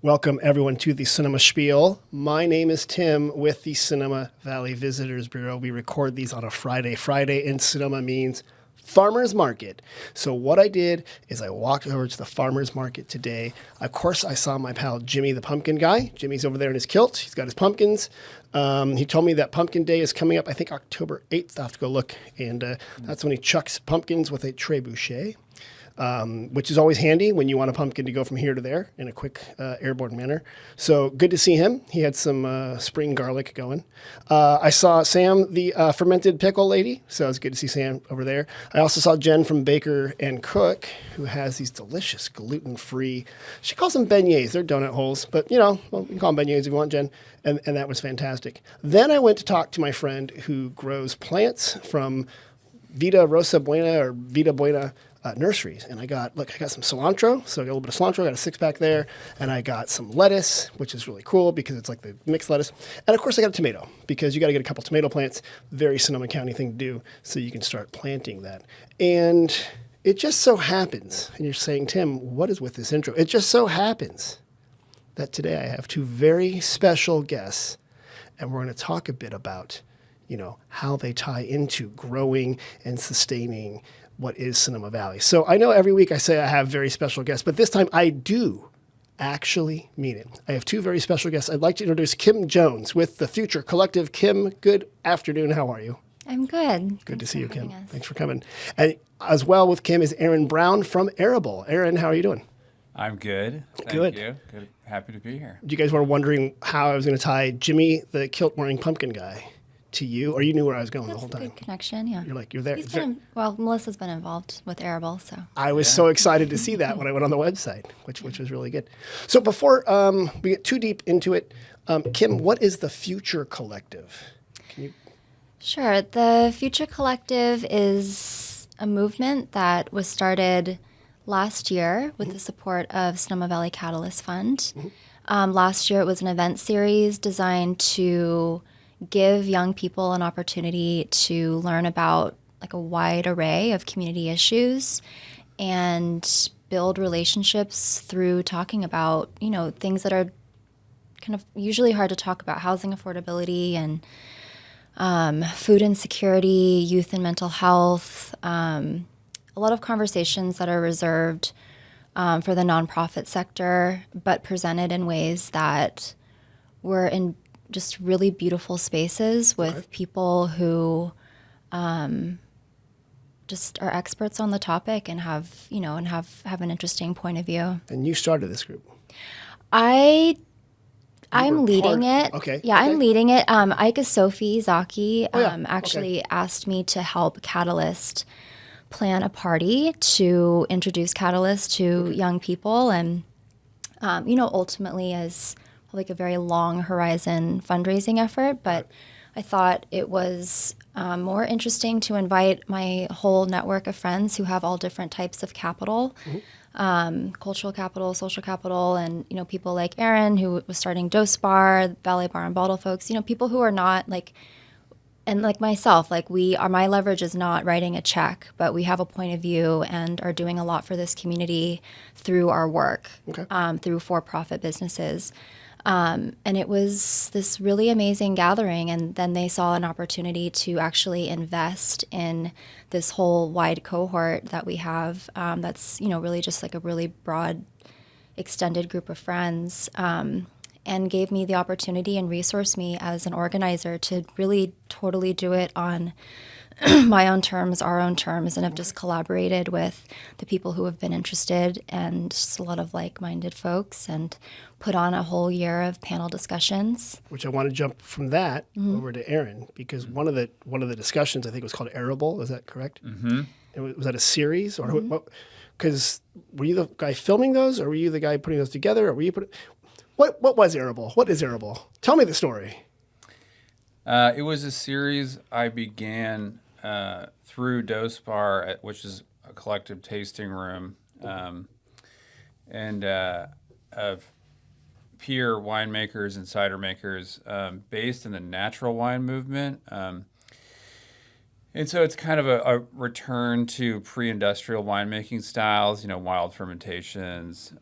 Welcome, everyone, to the Sonoma Spiel. My name is Tim with the Sonoma Valley Visitors Bureau. We record these on a Friday. Friday in Sonoma means farmer's market. So what I did is I walked over to the farmer's market today. Of course, I saw my pal Jimmy, the pumpkin guy. Jimmy's over there in his kilt. He's got his pumpkins. He told me that pumpkin day is coming up, I think October 8th. I'll have to go look. And that's when he chucks pumpkins with a trebuchet. Which is always handy when you want a pumpkin to go from here to there in a quick airborne manner. So good to see him. He had some spring garlic going. I saw Sam, the fermented pickle lady. So it was good to see Sam over there. I also saw Jen from Baker and Cook, who has these delicious gluten-free, she calls them beignets. They're donut holes, but well, you can call them beignets if you want, Jen. And that was fantastic. Then I went to talk to my friend who grows plants from Vida Rosa Buena or Vida Buena nurseries. And I got some cilantro. So I got a little bit of cilantro, got a 6-pack there. And I got some lettuce, which is really cool because it's like the mixed lettuce. And of course I got a tomato because you got to get a couple tomato plants. Very Sonoma County thing to do. So you can start planting that. And it just so happens, and you're saying, Tim, what is with this intro? It just so happens that today I have two very special guests. And we're going to talk a bit about, how they tie into growing and sustaining what is Sonoma Valley. So I know every week I say I have very special guests, but this time I do actually mean it. I have two very special guests. I'd like to introduce Kim Jones with the Future Collective. Kim, good afternoon. How are you? I'm good. Good to see you, Kim. Thanks for coming. And as well with Kim is Aaron Brown from Arable. Aaron, how are you doing? I'm good. Good. Thank you. Good. Happy to be here. You guys were wondering how I was going to tie Jimmy, the kilt-wearing pumpkin guy, to you, or you knew where I was going the whole time? That's a good connection, yeah. You're there. Melissa's been involved with Arable, so. I was so excited to see that when I went on the website, which was really good. So before we get too deep into it, Kim, what is the Future Collective? Sure. The Future Collective is a movement that was started last year with the support of Sonoma Valley Catalyst Fund. Last year it was an event series designed to give young people an opportunity to learn about like a wide array of community issues and build relationships through talking about, things that are kind of usually hard to talk about, housing affordability and food insecurity, youth and mental health, a lot of conversations that are reserved for the nonprofit sector, but presented in ways that were in just really beautiful spaces with people who just are experts on the topic and have an interesting point of view. And you started this group. I'm leading it. Okay. Yeah, okay. I'm leading it. Ika Sophie Zaki Okay. asked me to help Catalyst plan a party to introduce Catalyst to young people and, ultimately as like a very long horizon fundraising effort. But I thought it was more interesting to invite my whole network of friends who have all different types of capital, cultural capital, social capital, and, people like Aaron, who was starting Dose Bar, Ballet Bar and Bottle folks, people who are not and like myself, my leverage is not writing a check, but we have a point of view and are doing a lot for this community through our work, through for-profit businesses. And it was this really amazing gathering. And then they saw an opportunity to actually invest in this whole wide cohort that we have. That's, really just like a really broad, extended group of friends. And gave me the opportunity and resourced me as an organizer to really totally do it on my own terms, our own terms, and have just collaborated with the people who have been interested and just a lot of like-minded folks and put on a whole year of panel discussions. Which I want to jump from that over to Aaron, because one of the discussions I think was called Arable. Was that correct? Mm-hmm. Was that a series or what? Because were you the guy filming those, or were you the guy putting those together, or were you What was Arable? What is Arable? Tell me the story. It was a series I began through Dose Bar, which is a collective tasting room, and of peer winemakers and cider makers based in the natural wine movement. And so it's kind of a return to pre-industrial winemaking styles, wild fermentations,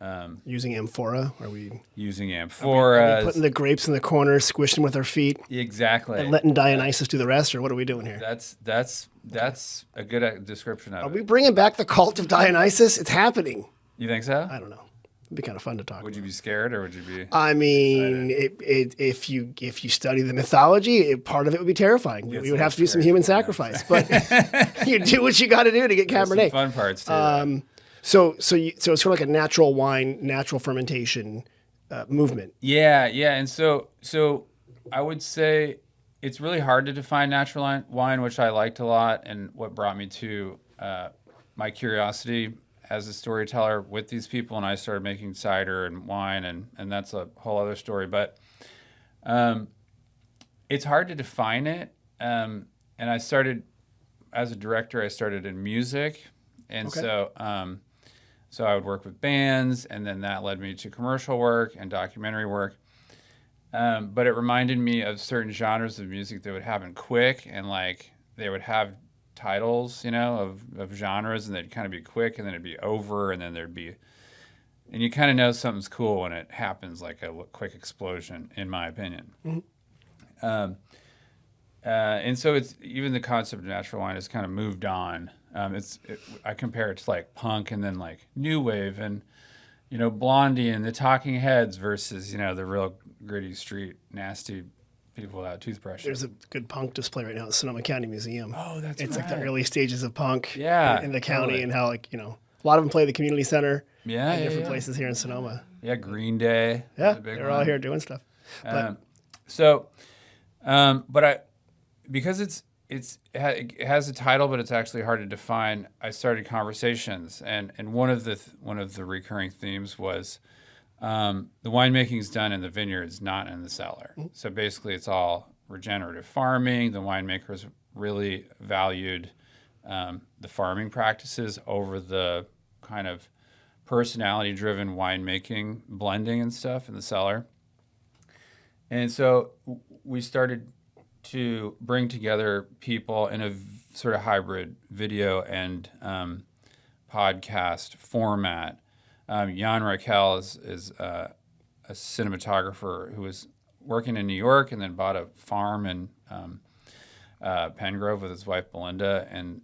Using amphora? Are we using Are we amphoras. putting the grapes in the corner, squishing them with our feet, Exactly. and letting Dionysus do the rest, or what are we doing here? That's a good description of Are it. we bringing back the cult of Dionysus? It's happening. You think so? I don't know. It'd be kind of fun to talk Would you about. be scared or would you be? I mean, if you study the mythology, part of it would be terrifying. We would have to do some human sacrifice, but you do what you got to do to get There's some Cabernet. fun parts too. So it's sort of like a natural wine, natural fermentation movement. Yeah, and so I would say it's really hard to define natural wine, which I liked a lot, and what brought me to my curiosity as a storyteller with these people, and I started making cider and wine, and that's a whole other story. But it's hard to define it. And I started as a director. I started in music, and Okay. so I would work with bands, and then that led me to commercial work and documentary work. But it reminded me of certain genres of music that would happen quick, and like they would have titles, of genres, and they'd kind of be quick, and then it'd be over, and then there'd be, and you kind of know something's cool when it happens, like a quick explosion, in my opinion. Mm-hmm. And so it's even the concept of natural wine has kind of moved on. I compare it to like punk and then like new wave and Blondie and the Talking Heads versus the real gritty street nasty people without toothbrushes. There's a good punk display right now at the Sonoma County Museum. Oh, that's It's like the right. early stages of punk in the county, totally. and how a lot of them play the community center Yeah, and yeah, different yeah. places here in Sonoma. Yeah, Green Day. Yeah, was a big they're all one. here doing stuff. But Because it has a title, but it's actually hard to define. I started conversations, and one of the recurring themes was the winemaking is done in the vineyards, not in the cellar. Mm-hmm. So basically, it's all regenerative farming. The winemakers really valued the farming practices over the kind of personality-driven winemaking, blending and stuff in the cellar. And so we started to bring together people in a sort of hybrid video and podcast format. Jan Raquel is a cinematographer who was working in New York and then bought a farm in Pengrove with his wife Belinda, and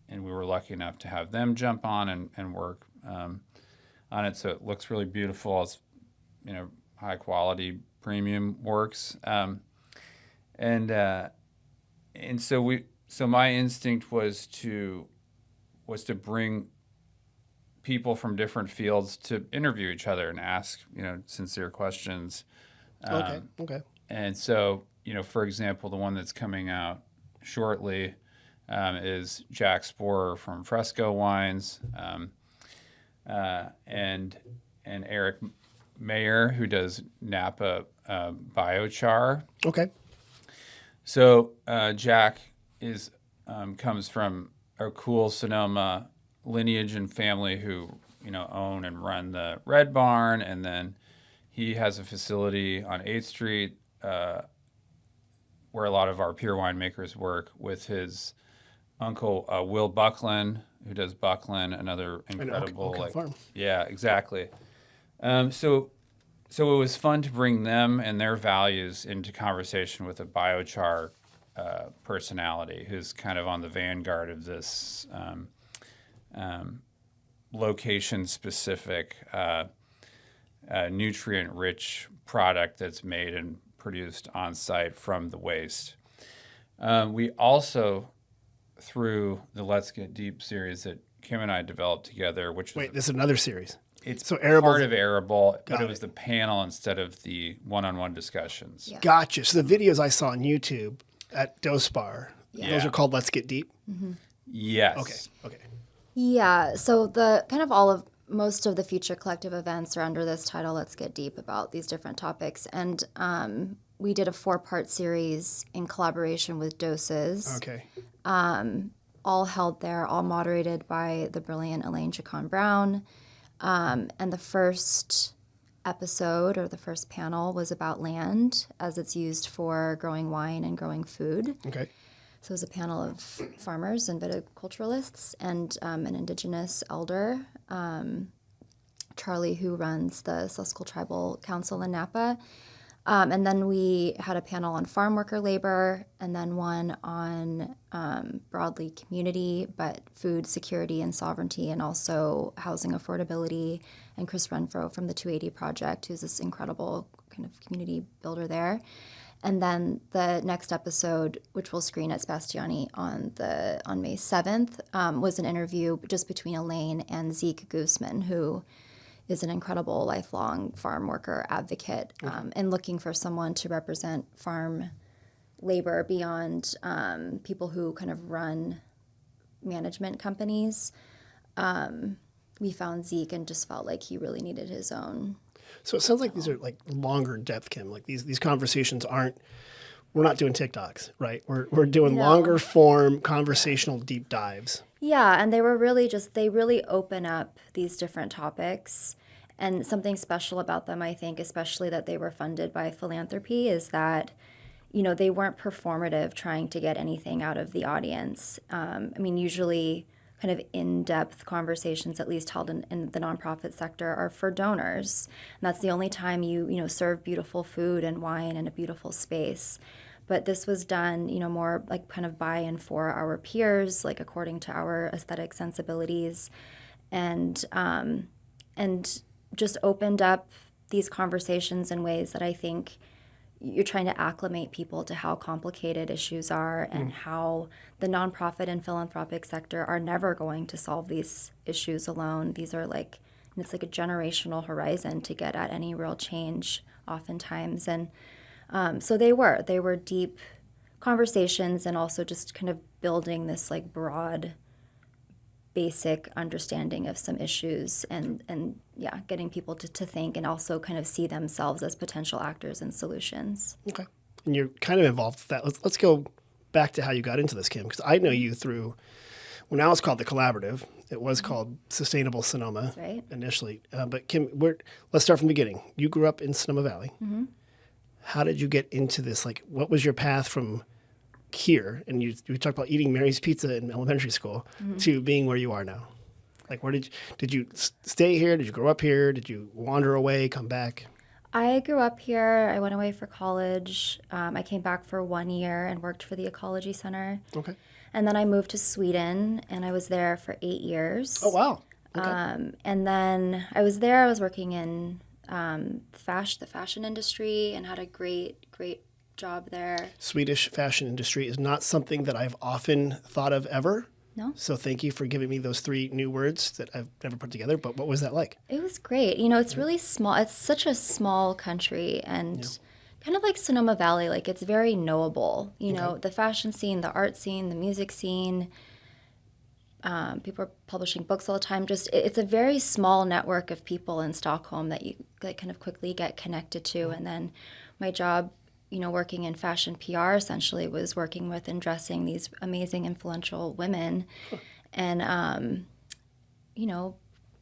we were lucky enough to have them jump on and work on it. So it looks really beautiful. It's high quality premium works. And so my instinct was to bring people from different fields to interview each other and ask sincere questions. Okay. And so for example, the one that's coming out shortly is Jack Sporer from Fresco Wines, and Eric Mayer, who does Napa biochar. Okay. So Jack comes from a cool Sonoma lineage and family who own and run the Red Barn, and then he has a facility on 8th Street where a lot of our pure winemakers work with his uncle Will Buckland, who does Buckland, another incredible farm. Yeah, exactly. So it was fun to bring them and their values into conversation with a biochar personality who's kind of on the vanguard of this location-specific, nutrient-rich product that's made and produced on-site from the waste. We also, through the Let's Get Deep series that Kim and I developed together, which was Wait, this is another series. it's So Arable- part of Arable, but Got it was the panel instead of the one-on-one discussions. Yeah. Gotcha. So the videos I saw on YouTube at Dospar, those Yeah. are called Let's Get Deep. Yes. Okay. Yeah, so most of the Future Collective events are under this title, Let's Get Deep, about these different topics. And we did a 4-part series in collaboration with Doses, Okay. all held there, all moderated by the brilliant Elaine Chacon Brown. And the first episode, or the first panel, was about land as it's used for growing wine and growing food. Okay. So it was a panel of farmers and viticulturalists and an Indigenous elder, Charlie, who runs the Susquehanna Tribal Council in Napa. And then we had a panel on farm worker labor, and then one on broadly community, but food security and sovereignty, and also housing affordability. And Chris Renfro from the 280 Project, who's this incredible kind of community builder there. And then the next episode, which will screen at Sebastiani on May 7th, was an interview just between Elaine and Zeke Guzman, who is an incredible lifelong farm worker advocate, and looking for someone to represent farm labor beyond people who kind of run management companies. We found Zeke and just felt like he really needed his own. So it sounds like these are like longer depth, Kim. Like these conversations aren't. We're not doing TikToks, right? We're doing longer form conversational deep dives. Yeah, and they were really they really open up these different topics. And something special about them, I think, especially that they were funded by philanthropy, is that, they weren't performative trying to get anything out of the audience. Usually kind of in-depth conversations, at least held in the nonprofit sector, are for donors. And that's the only time you serve beautiful food and wine in a beautiful space. But this was done, more like kind of by and for our peers, like according to our aesthetic sensibilities, and just opened up these conversations in ways that I think you're trying to acclimate people to how complicated issues are and how the nonprofit and philanthropic sector are never going to solve these issues alone. These are it's like a generational horizon to get at any real change oftentimes. And so they were deep conversations, and also just kind of building this like broad basic understanding of some issues, and getting people to think and also kind of see themselves as potential actors and solutions. Okay. And you're kind of involved with that. Let's go back to how you got into this, Kim, because I know you through, well, now it's called The Collaborative. It was called Sustainable Sonoma initially. But Kim, let's start from the beginning. You grew up in Sonoma Valley. Mm-hmm. How did you get into this? Like, what was your path from here, and you talked about eating Mary's Pizza in elementary school, to being where you are now? Like, where did you stay here? Did you grow up here? Did you wander away, come back? I grew up here. I went away for college. I came back for 1 year and worked for the Ecology Center. Okay. And then I moved to Sweden, and I was there for 8 years. Oh, wow. Okay. And then I was working in the fashion industry, and had a great job there. Swedish fashion industry is not something that I've often thought of ever. No. So thank you for giving me those 3 new words that I've never put together. But what was that like? It was great. It's really small. It's such a small country, and kind of like Sonoma Valley, like it's very knowable. The fashion scene, the art scene, the music scene. People are publishing books all the time. It's a very small network of people in Stockholm that you kind of quickly get connected to. And then my job, working in fashion PR, essentially was working with and dressing these amazing, influential women, and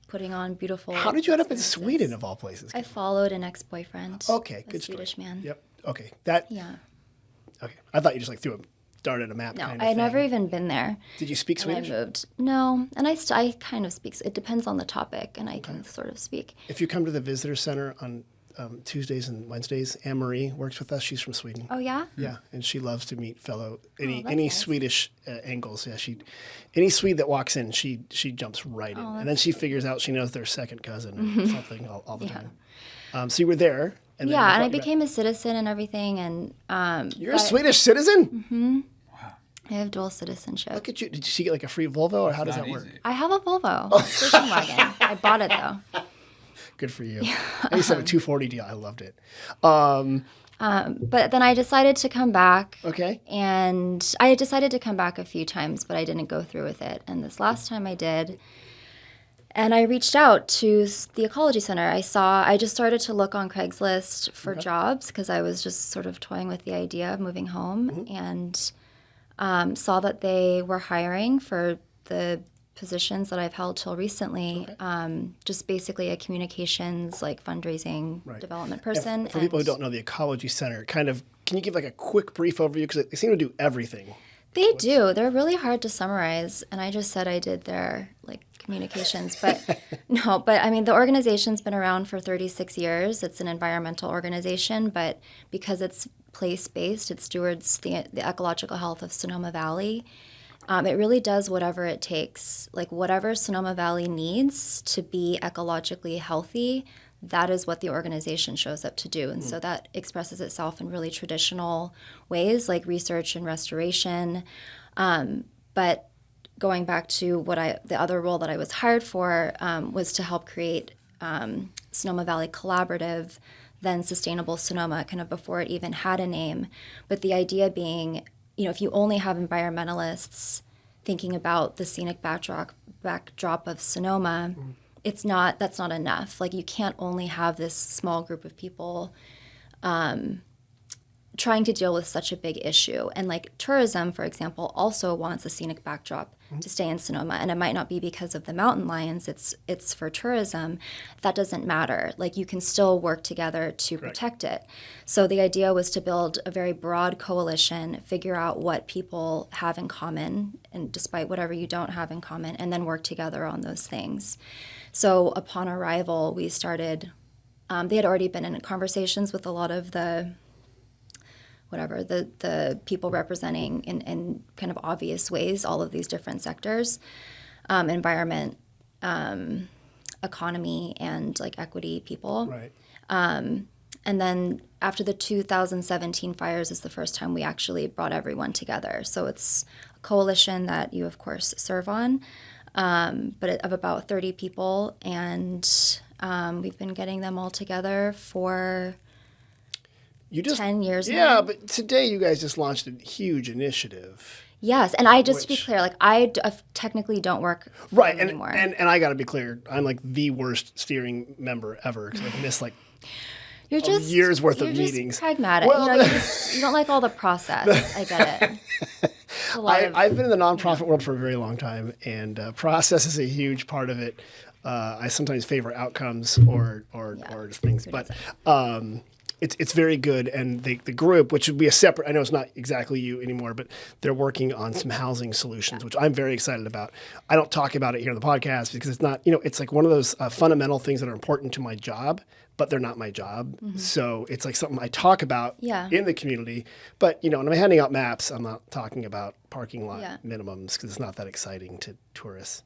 putting on beautiful. How did you end up in Sweden, of all places? I followed an ex-boyfriend. Okay, good Swedish story. man. Yep. Okay, Yeah. Okay, I thought you just threw a dart at a map. No, kind of I had thing. never even been there. Did you speak Swedish? I moved. No, and I kind of speak. It depends on the topic, and I can sort of speak. If you come to the visitor center on Tuesdays and Wednesdays, Anne Marie works with us. She's from Sweden. Oh yeah. Yeah, and she loves to meet any nice. Swedish angles. Yeah, any Swede that walks in, she jumps right in, and then she figures out she knows their second cousin or something all the time. So you were there. And then and I became a citizen and everything, and you're a Swedish citizen. Mm-hmm. I have dual citizenship. Look at you. Did she get like a free Volvo, or how does that work? I have a Volvo station wagon. I bought it though. Good for you. I used to have a 240 deal. I loved it. But then I decided to come back. Okay. And I decided to come back a few times, but I didn't go through with it. And this last time I did. And I reached out to the Ecology Center. I just started to look on Craigslist for jobs, because I was just sort of toying with the idea of moving home, and saw that they were hiring for the positions that I've held till recently, just basically a communications, like fundraising development person. For people who don't know the Ecology Center, can you give like a quick brief overview? Because they seem to do everything. They do. They're really hard to summarize. And I just said I did their communications, but no, but I mean, the organization's been around for 36 years. It's an environmental organization, but because it's place-based, it stewards the ecological health of Sonoma Valley. It really does whatever it takes, whatever Sonoma Valley needs to be ecologically healthy. That is what the organization shows up to do. And so that expresses itself in really traditional ways like research and restoration. But going back to the other role that I was hired for was to help create Sonoma Valley Collaborative, then Sustainable Sonoma, kind of before it even had a name. But the idea being, if you only have environmentalists thinking about the scenic backdrop of Sonoma, that's not enough. You can't only have this small group of people trying to deal with such a big issue. And tourism, for example, also wants a scenic backdrop to stay in Sonoma. And it might not be because of the mountain lions, it's for tourism. That doesn't matter. You can still work together to protect it. So the idea was to build a very broad coalition, figure out what people have in common, and despite whatever you don't have in common, and then work together on those things. So upon arrival, we started, they had already been in conversations with a lot of the people representing in kind of obvious ways all of these different sectors, environment, economy, and equity people. Right. And then after the 2017 fires is the first time we actually brought everyone together. So it's a coalition that you, of course, serve on, but of about 30 people. And we've been getting them all together for 10 years now. Yeah, but today you guys just launched a huge initiative. Yes, and to be clear, I technically don't work for them anymore. And I got to be clear, I'm the worst steering member ever because I've missed you're just years worth of just meetings. Pragmatic. Well, you don't like all the process. I get it. I've been in the nonprofit world for a very long time, and process is a huge part of it. I sometimes favor outcomes or just things, but it's very good. And the group, which would be a separate, I know it's not exactly you anymore, but they're working on some housing solutions, which I'm very excited about. I don't talk about it here on the podcast because it's not, it's one of those fundamental things that are important to my job, but they're not my job. Mm-hmm. So it's something I talk about in the community. But, when I'm handing out maps, I'm not talking about parking lot minimums because it's not that exciting to tourists.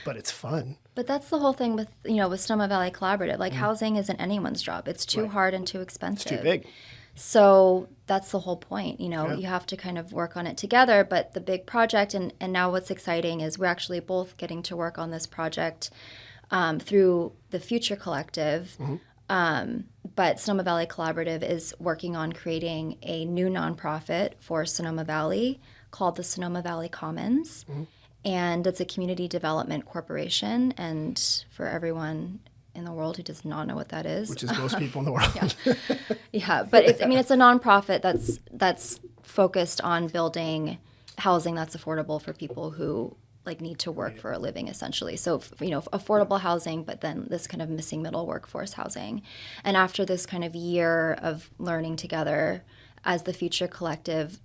But it's fun. But that's the whole thing with, with Sonoma Valley Collaborative. Housing isn't anyone's job. It's too hard and too expensive. It's too big. So that's the whole point. You have to kind of work on it together. But the big project, and now what's exciting is we're actually both getting to work on this project through the Future Collective. Mm-hmm. But Sonoma Valley Collaborative is working on creating a new nonprofit for Sonoma Valley called the Sonoma Valley Commons. Mm-hmm. And it's a community development corporation. And for everyone in the world who does not know what that is, which is most people in the world, but it's a nonprofit that's focused on building housing that's affordable for people who need to work for a living, essentially. So affordable housing, but then this kind of missing middle workforce housing. And after this kind of year of learning together as the Future Collective,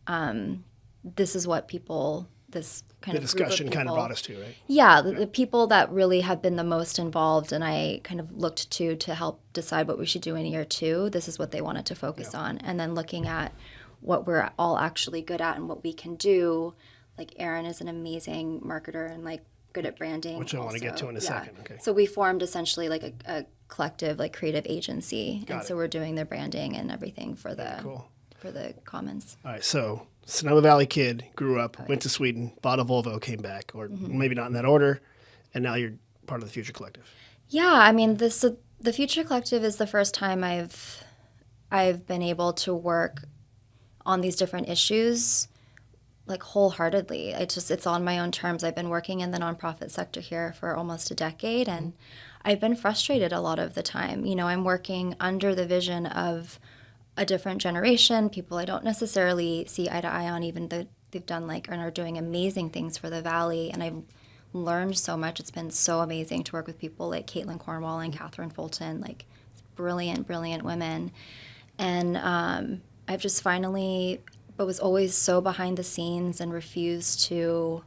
this is what people. This kind of discussion kind of brought us to, right? Yeah, the people that really have been the most involved, and I kind of looked to help decide what we should do in year 2. This is what they wanted to focus on, and then looking at what we're all actually good at and what we can do. Erin is an amazing marketer and good at branding, which I want to get to in a second. Okay. So we formed essentially a collective creative agency, so we're doing the branding and everything for the Commons. All right, so Sonoma Valley kid, grew up, went to Sweden, bought a Volvo, came back, or maybe not in that order, and now you're part of the Future Collective. Yeah, the Future Collective is the first time I've been able to work on these different issues wholeheartedly. It's on my own terms. I've been working in the nonprofit sector here for almost a decade, and I've been frustrated a lot of the time. I'm working under the vision of a different generation, people I don't necessarily see eye to eye on, even though they've done and are doing amazing things for the Valley. And I've learned so much. It's been so amazing to work with people like Caitlin Cornwall and Catherine Fulton, brilliant women. And I've just finally but was always so behind the scenes and refused to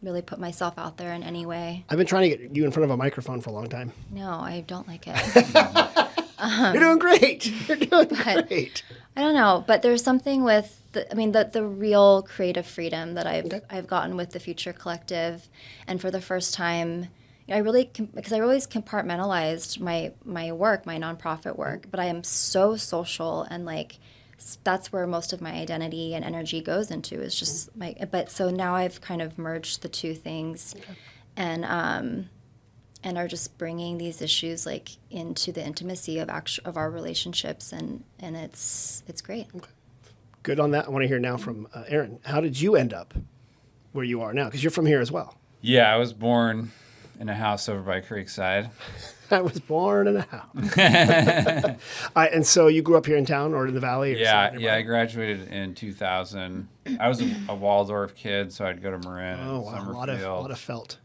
really put myself out there in any way. I've been trying to get you in front of a microphone for a long time. No, I don't like it. You're doing great. You're doing great. I don't know, but there's something with the real creative freedom that I've gotten with the Future Collective, and for the first time, I really because I always compartmentalized my work, my nonprofit work, but I am so social, and like that's where most of my identity and energy goes into is just but so now I've kind of merged the two things, and are just bringing these issues like into the intimacy of our relationships, and it's great. Okay. Good on that. I want to hear now from Aaron. How did you end up where you are now? Because you're from here as well. Yeah, I was born in a house over by Creekside. I was born in a house. And so you grew up here in town or in the valley? Or I graduated in 2000. I was a Waldorf kid, so I'd go to Marin and Summerfield. A lot of felt.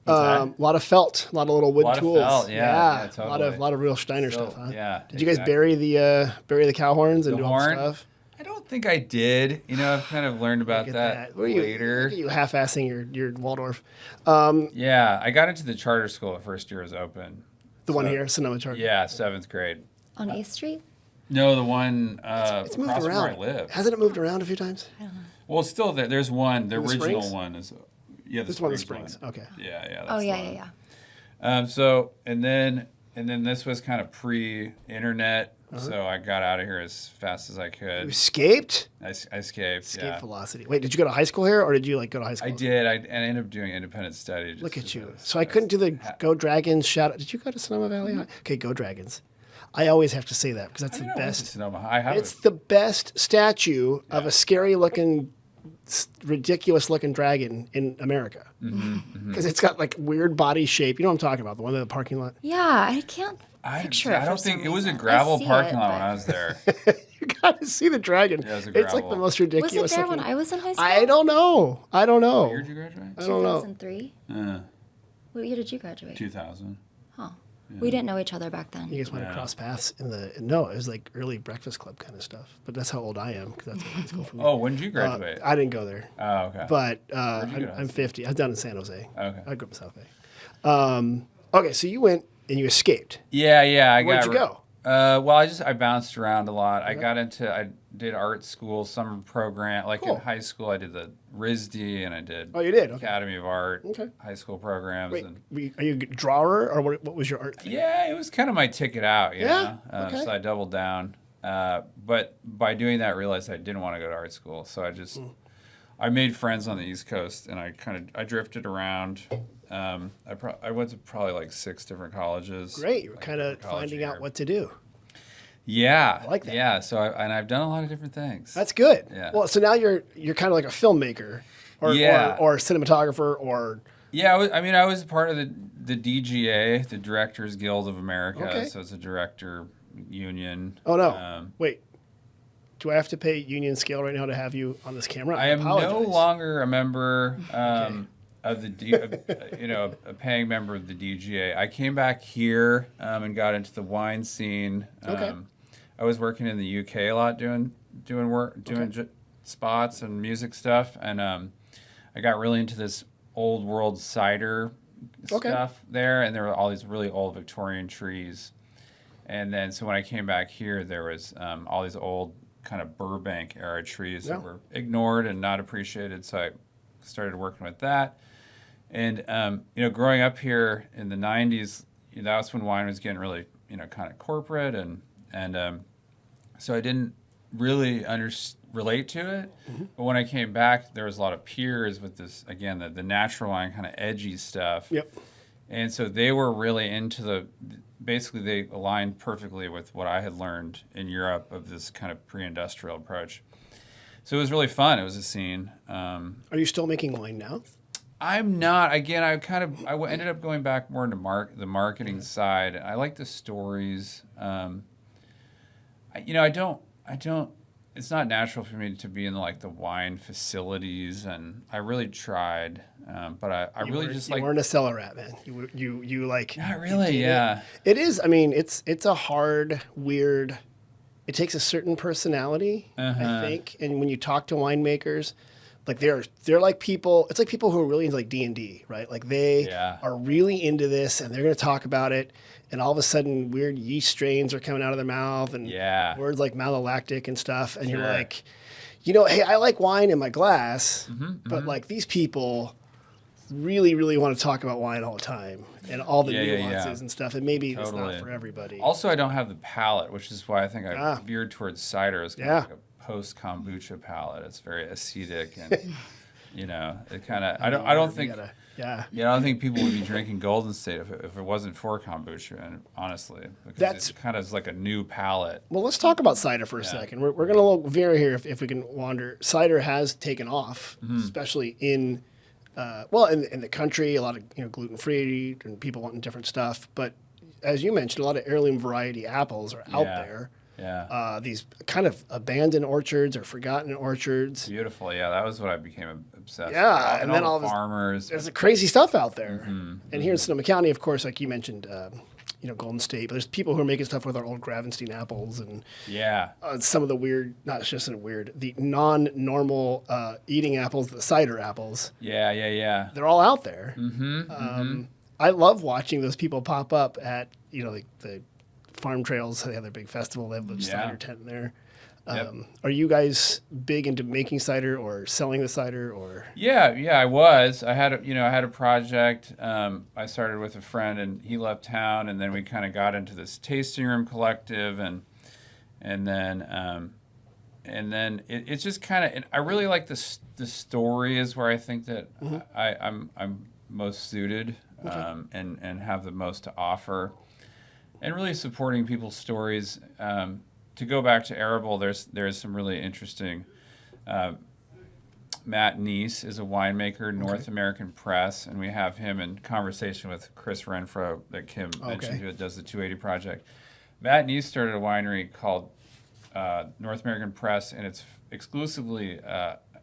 A lot of felt, a lot of little wood tools. Felt, yeah, totally. A lot of real Steiner stuff, huh? Yeah. Did you guys bury the cow horns and do all the stuff? I don't think I did. I've kind of learned about that later. You half-assing your Waldorf. Yeah, I got into the charter school the first year it was open. The one here, Sonoma Charter. Yeah, 7th grade. On 8th Street? No, the one it's moved across around. from where I live. Hasn't it moved around a few times? I don't know. Well, it's still there. There's one. The original Springs? one is. Yeah, This one of the Springs. Okay. Yeah. Oh yeah. So and then this was kind of pre-internet, so I got out of here as fast as I could. You escaped? I escaped. Escape velocity. Wait, did you go to high school here, or did you go to high school? I did. I ended up doing independent study. Look at you. So I couldn't do the Go Dragons shout out. Did you go to Sonoma Valley High? Okay, Go Dragons. I always have to say that because that's the best. Sonoma. I have it's the best statue of a scary-looking, ridiculous-looking dragon in America. Because it's got like weird body shape. You know what I'm talking about? The one in the parking lot. Yeah, I can't picture it. I don't think it was a gravel parking lot when I was there. You got to see the dragon. Yeah, it's like the most ridiculous. Was it there looking. when I was in high school? I don't know. What year did you graduate? I don't know. 2003. What year did you graduate? 2000. Huh. Yeah. We didn't know each other back then. You guys went across paths in the it was like early Breakfast Club kind of stuff. But that's how old I am because that's high school for me. Oh, when did you graduate? I didn't go there. Oh, okay. But I'm 50. I was down in San Jose. Okay. I grew up in South Bay. Okay, so you went and you escaped. Yeah. Where'd you go? Well, I bounced around a lot. I did art school, summer program. Like in high school, I did the RISD and I did. Oh, you did? Okay. Academy of Art. High school programs. Wait, are you a drawer or what was your art thing? Yeah, it was kind of my ticket out. You know? Okay. So I doubled down. But by doing that, I realized I didn't want to go to art school. So I just I made friends on the East Coast and I drifted around. I went to probably like 6 different colleges. Great, you were kind of finding out what to do. Yeah, I like that. Yeah, so I've done a lot of different things. That's good. Yeah. Well, so now you're kind of like a filmmaker, or cinematographer, or. Yeah, I was part of the DGA, the Directors Guild of America. Okay. So it's a director union. Oh no! Wait. Do I have to pay union scale right now to have you on this camera? I am apologize. no longer a member of the a paying member of the DGA. I came back here and got into the wine scene. Okay. I was working in the UK a lot, doing work, spots and music stuff, and I got really into this old world cider stuff there, and there were all these really old Victorian trees. And then so when I came back here, there was all these old kind of Burbank era trees that were ignored and not appreciated. So I started working with that. And growing up here in the 90s, that's when wine was getting really kind of corporate, and so I didn't really relate to it. But when I came back, there was a lot of peers with this, again, the natural wine kind of edgy stuff. Yep. And so they were really into basically they aligned perfectly with what I had learned in Europe of this kind of pre-industrial approach. So it was really fun. It was a scene. Are you still making wine now? I'm not. Again, I ended up going back more into the marketing side. I like the stories. I don't. It's not natural for me to be in like the wine facilities, and I really tried, but I really just like. You weren't a cellar rat, man. You like. Not really. Yeah. It is. I mean, it's a hard, weird it takes a certain personality, I think. And when you talk to winemakers, like they're like people. It's like people who are really into like D&D, right? Like they are really into this, and they're going to talk about it. And all of a sudden, weird yeast strains are coming out of their mouth, and words like malolactic and stuff. And you're like, hey, I like wine in my glass, but like these people really, really want to talk about wine all the time and all the nuances and stuff. And maybe it's not for everybody. Also, I don't have the palate, which is why I think I veered towards cider as kind of like a post-kombucha palate. It's very acidic and, it kind of, I don't think, I don't think people would be drinking Golden State if it wasn't for kombucha, and honestly, because it kind of is like a new palate. Well, let's talk about cider for a second. We're going to veer here if we can wander. Cider has taken off, especially in the country, a lot of gluten-free and people wanting different stuff. But as you mentioned, a lot of heirloom variety apples are out there. Yeah. These kind of abandoned orchards or forgotten orchards. Beautiful. Yeah, that was what I became obsessed with. Yeah, and then all the farmers. There's crazy stuff out there. And here in Sonoma County, of course, like you mentioned, Golden State, but there's people who are making stuff with our old Gravenstein apples and some of the weird, not just weird, the non-normal eating apples, the cider apples. Yeah. They're all out there. I love watching those people pop up at the farm trails. They have their big festival. They have the cider tent there. Are you guys big into making cider or selling the cider or? Yeah, I was. I had a project. I started with a friend, and he left town, and then we kind of got into this tasting room collective, and then it's just kind of. I really like the story is where I think that I'm most suited and have the most to offer, and really supporting people's stories. To go back to Arable, there's some really interesting. Matt Neese is a winemaker, North American Press, and we have him in conversation with Chris Renfro that Kim mentioned, who does the 280 Project. Matt Neese started a winery called North American Press, and it's exclusively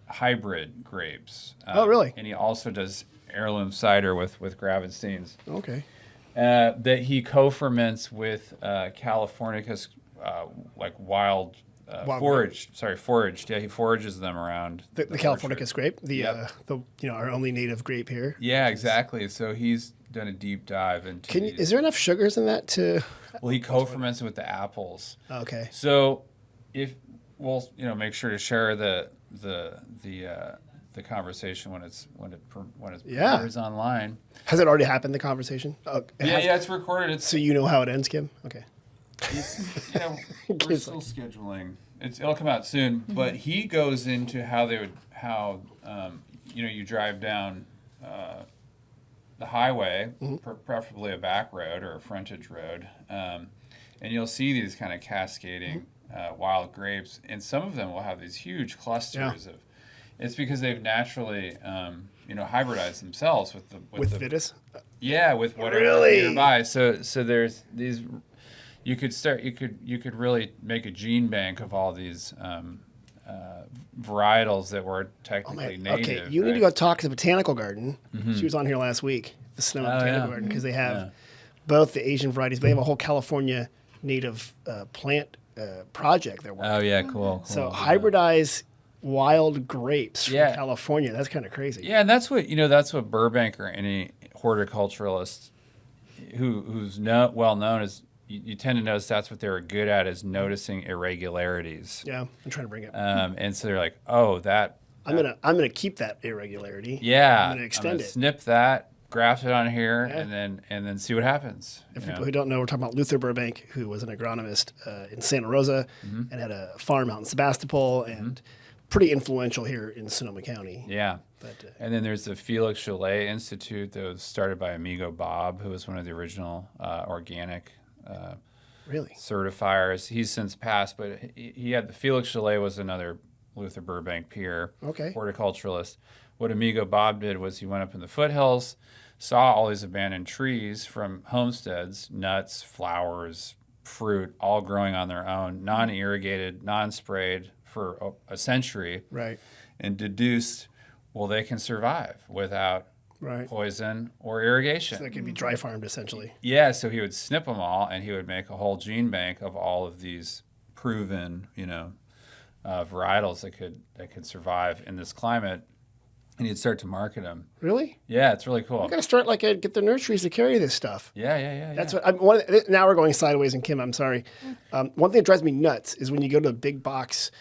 hybrid grapes. Really? And he also does heirloom cider with Gravensteins. Okay. That he co-ferments with Californicus. Like wild forage. Sorry, foraged. Yeah, he forages them around the Californicus grape, our only native grape here. Yeah, exactly. So he's done a deep dive into. Is there enough sugars in that to? Well, he co-ferments it with the apples. Okay. So if we'll make sure to share the conversation when it appears online. Has it already happened? The conversation? It's recorded. So you know how it ends, Kim? Okay. We're still scheduling. It'll come out soon, but he goes into how you drive down the highway, preferably a back road or a frontage road, and you'll see these kind of cascading wild grapes, and some of them will have these huge clusters of. It's because they've naturally, hybridized themselves with the Vitis. Yeah, with whatever nearby. So there's these. You could really make a gene bank of all these varietals that were technically native. Okay, you need to go talk to the botanical garden. She was on here last week, the Sonoma Botanical Garden, because they have both the Asian varieties, but they have a whole California native plant project they're working on. Oh yeah, cool. So hybridize wild grapes from California. That's kind of crazy. Yeah, and that's what Burbank or any horticulturalist who's well known as. You tend to notice that's what they were good at, is noticing irregularities. Yeah, I'm trying to bring it. And so they're like, I'm gonna keep that irregularity. Yeah, I'm gonna extend it. Snip that, graft it on here, and then see what happens. For people who don't know, we're talking about Luther Burbank, who was an agronomist in Santa Rosa and had a farm out in Sebastopol, and pretty influential here in Sonoma County. Yeah. And then there's the Felix Chalet Institute that was started by Amigo Bob, who was one of the original organic. Certifiers. He's since passed, but he had the Felix Chalet was another Luther Burbank peer, horticulturalist. What Amigo Bob did was he went up in the foothills, saw all these abandoned trees from homesteads, nuts, flowers, fruit, all growing on their own, non-irrigated, non-sprayed for a century, and deduced, well, they can survive without poison or irrigation. So they could be dry farmed essentially. Yeah, so he would snip them all, and he would make a whole gene bank of all of these proven, varietals that could survive in this climate, and you'd start to market them. Really? Yeah, it's really cool. You got to start get the nurseries to carry this stuff. Yeah. That's what. Now we're going sideways, and Kim, I'm sorry. One thing that drives me nuts is when you go to a big box.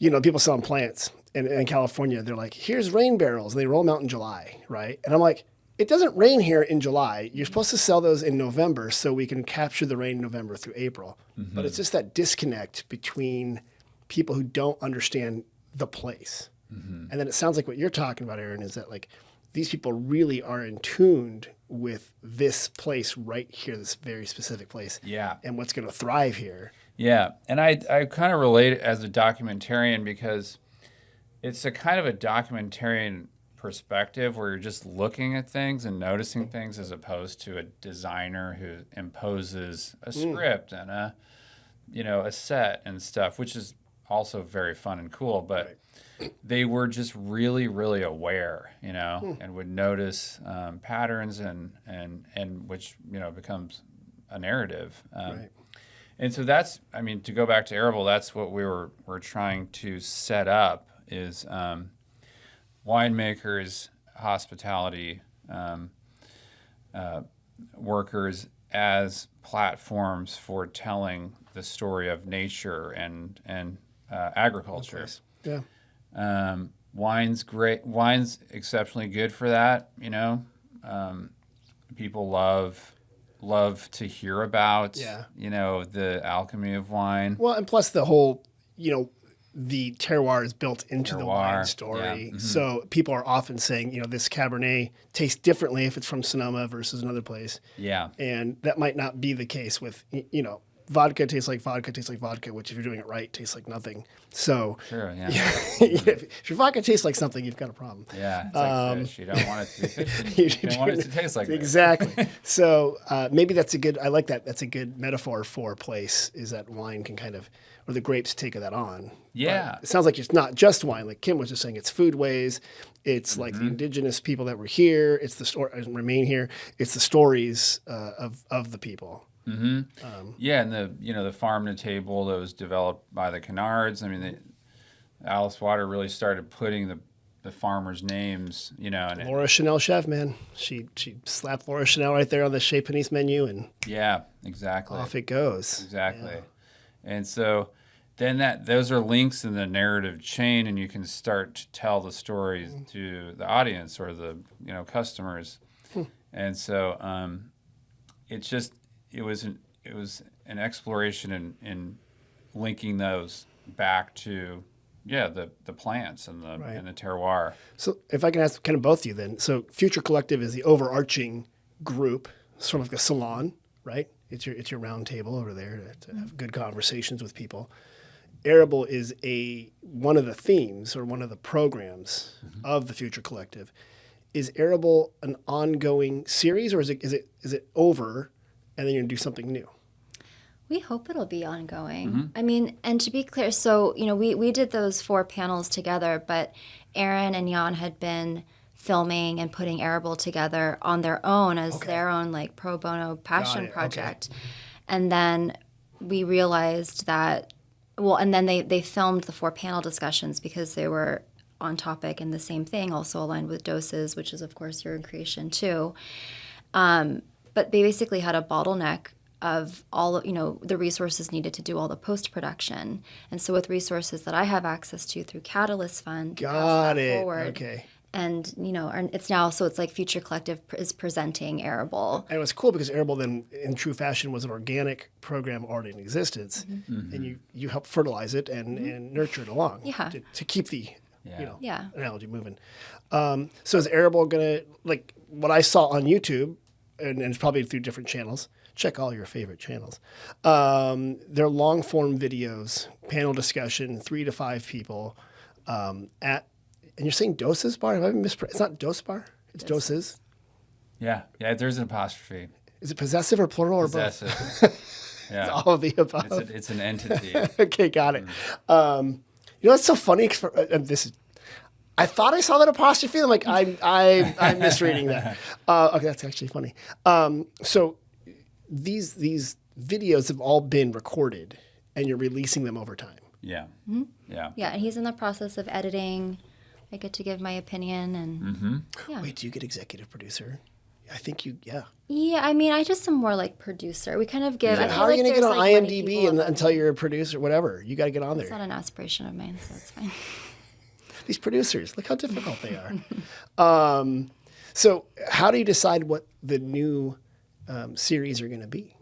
People selling plants in California. They're like, "Here's rain barrels." And they roll them out in July, right? And I'm like, it doesn't rain here in July. You're supposed to sell those in November so we can capture the rain in November through April. Mm-hmm. But it's just that disconnect between people who don't understand the place. Mm-hmm. And then it sounds like what you're talking about, Aaron, is that these people really are in tune with this place right here, this very specific place. Yeah. And what's going to thrive here. Yeah. And I kind of relate it as a documentarian because it's a kind of a documentarian perspective where you're just looking at things and noticing things as opposed to a designer who imposes a script and a set and stuff, which is also very fun and cool. But they were just really, really aware, and would notice patterns and which, becomes a narrative. Right. And so that's, to go back to Arable, that's what we're trying to set up is winemakers, hospitality workers as platforms for telling the story of nature and agriculture. Yeah. Wine's great. Wine's exceptionally good for that. People love to hear about. The alchemy of wine. Well, and plus the whole, the terroir is built into the wine story. Yeah. Mm-hmm. So people are often saying, this Cabernet tastes differently if it's from Sonoma versus another place. Yeah. And that might not be the case with, vodka tastes like vodka, which if you're doing it right, tastes like nothing. So Sure, yeah. if your vodka tastes like something, you've got a problem. Yeah, it's like fish. You don't want it to be fish. You don't want it to taste like exactly. So maybe I like that. That's a good metaphor for a place, is that wine can kind of, or the grapes take that on. Yeah. But it sounds like it's not just wine. Like Kim was just saying, it's foodways. It's like the indigenous people that were here. It's the remain here. It's the stories of the people. Mm-hmm. And the farm to table that was developed by the Canards. Alice Water really started putting the farmers' names, and Laura Chanel chef, man. She slapped Laura Chanel right there on the Chez Panisse menu, and exactly. Off it goes. Exactly. Yeah. And so then those are links in the narrative chain, and you can start to tell the stories to the audience or the customers. And so it was an exploration in linking those back to the plants and the terroir. So if I can ask kind of both of you then. So Future Collective is the overarching group, sort of like a salon, right? It's your round table over there to have good conversations with people. Arable is one of the themes or one of the programs of the Future Collective. Is Arable an ongoing series, or is it over and then you're going to do something new? We hope it'll be ongoing. And to be clear, so, we did those 4 panels together, but Aaron and Jan had been filming and putting Arable together on their own as their own pro bono passion project. Okay. And then we realized that, and then they filmed the 4 panel discussions because they were on topic and the same thing, also aligned with doses, which is of course your creation too. But they basically had a bottleneck of all the resources needed to do all the post-production. And so with resources that I have access to through Catalyst Fund, got it. Forward, okay. And it's now, so it's like Future Collective is presenting Arable. And it was cool because Arable then, in true fashion, was an organic program already in existence, and you helped fertilize it and nurture it along to keep the analogy moving. So is Arable gonna, like what I saw on YouTube, and it's probably through different channels. Check all your favorite channels. They're long form videos, panel discussion, 3 to 5 people and you're saying Doses Bar? Have I mispronounced? It's not Dose Bar? It's Doses? Yeah, there's an apostrophe. Is it possessive or plural or both? Possessive. Yeah. It's all of the above. It's an entity. Okay, got it. It's so funny. I thought I saw that apostrophe. I'm like, I'm misreading that. Okay, that's actually funny. So these videos have all been recorded and you're releasing them over time. Yeah. Yeah. Yeah, and he's in the process of editing. I get to give my opinion, and yeah. Wait, do you get executive producer? I think you, yeah. Yeah, I mean, I just am more like producer. We kind of give. I feel How are you like going to get there's, on like, many IMDb people above until me. you're a producer, whatever? You got to get on It's there. not an aspiration of mine, so it's fine. These producers, look how difficult they are. So how do you decide what the new series are going to be?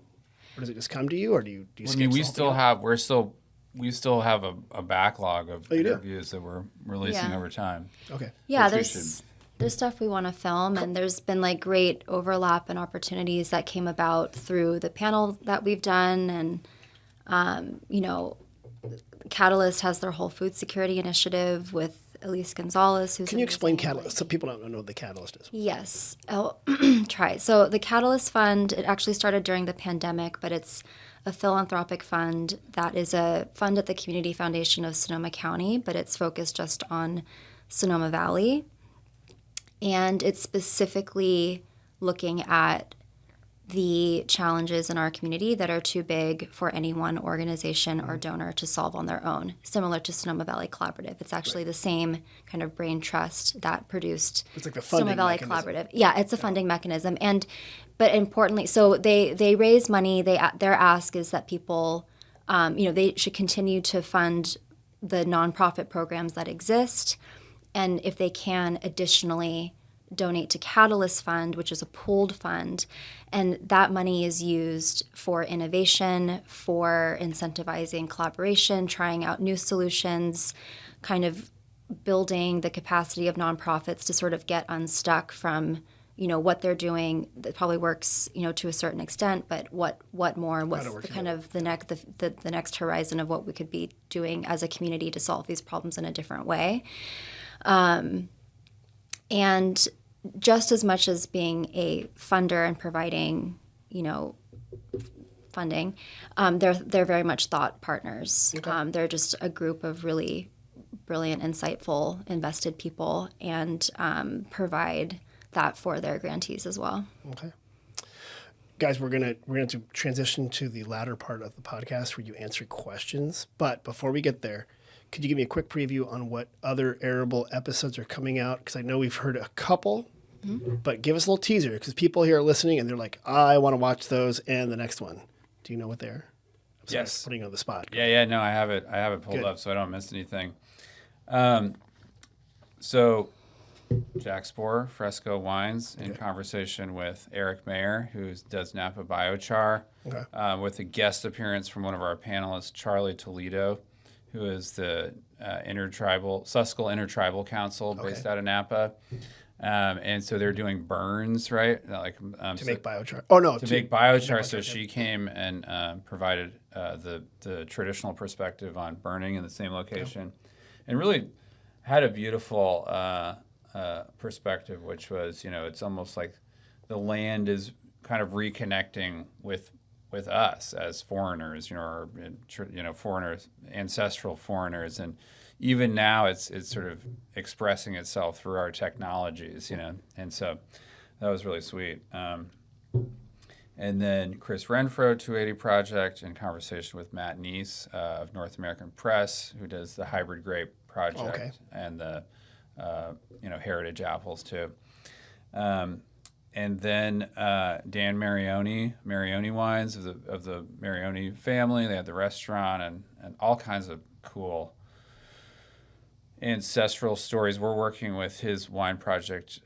Or does it just come to you, or do you I mean, sketch we the whole still thing? have we still have a backlog of you do? interviews that we're releasing Yeah. over time. Okay. Yeah, Which we there's stuff we want to film, and there's been like great overlap and opportunities that came about through the panel that we've done, and you know, Catalyst has their whole food security initiative with Elise Gonzalez, who's Can you explain amazing. Catalyst? So people don't know what the Catalyst is. Yes, I'll try. So the Catalyst Fund, it actually started during the pandemic, but it's a philanthropic fund that is a fund at the Community Foundation of Sonoma County, but it's focused just on Sonoma Valley. And it's specifically looking at the challenges in our community that are too big for any one organization or donor to solve on their own, similar to Sonoma Valley Collaborative. It's actually the same kind of brain trust that produced It's like the Sonoma funding Valley mechanism. Collaborative. Yeah, it's a funding mechanism. But importantly, so they raise money. Their ask is that people, they should continue to fund the nonprofit programs that exist, and if they can, additionally donate to Catalyst Fund, which is a pooled fund, and that money is used for innovation, for incentivizing collaboration, trying out new solutions, kind of building the capacity of nonprofits to sort of get unstuck from what they're doing. That probably works to a certain extent, but what more, what's the kind of the next horizon of what we could be doing as a community to solve these problems in a different way. And just as much as being a funder and providing, funding, they're very much thought partners. Okay. They're just a group of really brilliant, insightful, invested people, and provide that for their grantees as well. Okay. Guys, we're gonna to transition to the latter part of the podcast where you answer questions. But before we get there, could you give me a quick preview on what other Arable episodes are coming out? Because I know we've heard a couple, but give us a little teaser because people here are listening and they're like, I want to watch those and the next one. Do you know what they are? I'm sorry, Yes. putting you on the spot. Yeah, no, I have it pulled Good. up so I don't miss anything. So Jack Sporer, Fresco Wines, in conversation with Eric Mayer, who does Napa Biochar, with a guest appearance from one of our panelists, Charlie Toledo, who is the Susquehanna Intertribal Council based out of Napa. And so they're doing burns, right? To make biochar. Oh, no. To make biochar. So she came and provided the traditional perspective on burning in the same location, and really had a beautiful perspective, which was, it's almost like the land is kind of reconnecting with us as foreigners, or foreigners, ancestral foreigners, and even now it's sort of expressing itself through our technologies, and so that was really sweet. And then Chris Renfro, 280 Project, in conversation with Matt Neese of North American Press, who does the Hybrid Grape Project and the heritage apples too. And then Dan Marioni Wines of the Marioni family. They had the restaurant and all kinds of cool ancestral stories. We're working with his wine project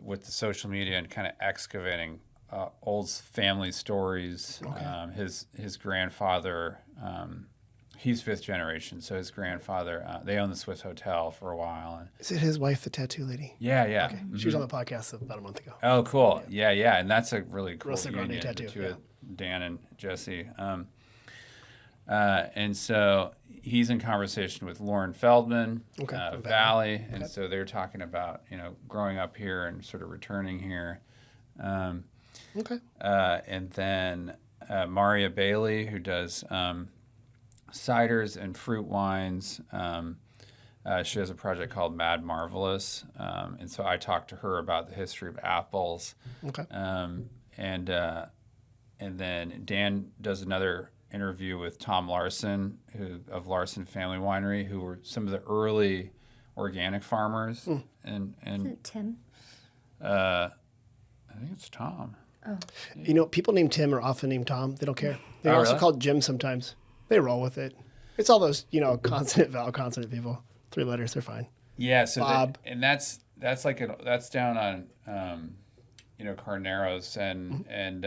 with the social media and kind of excavating old family stories. His grandfather, he's fifth generation, so his grandfather, they owned the Swiss Hotel for a while. And Is it his wife, the tattoo lady? yeah. Okay. She was on the podcast about a month ago. Oh, cool. Yeah. And that's a really cool Rosa Grande union, tattoo, the two of Dan and Jesse. And so he's in conversation with Lauren Feldman, from Valley, and so they're talking about growing up here and sort of returning here. And then Maria Bailey, who does ciders and fruit wines. She has a project called Mad Marvelous, and so I talked to her about the history of apples. And then Dan does another interview with Tom Larson, of Larson Family Winery, who were some of the early organic farmers. And Is it Tim? I think it's Tom. You know, people named Tim are often named Tom. They don't care. They're Oh, also really? called Jim sometimes. They roll with it. It's all those, consonant, vowel, consonant people. 3 letters, they're fine. Yeah, so Bob. and that's that's down on Carneros and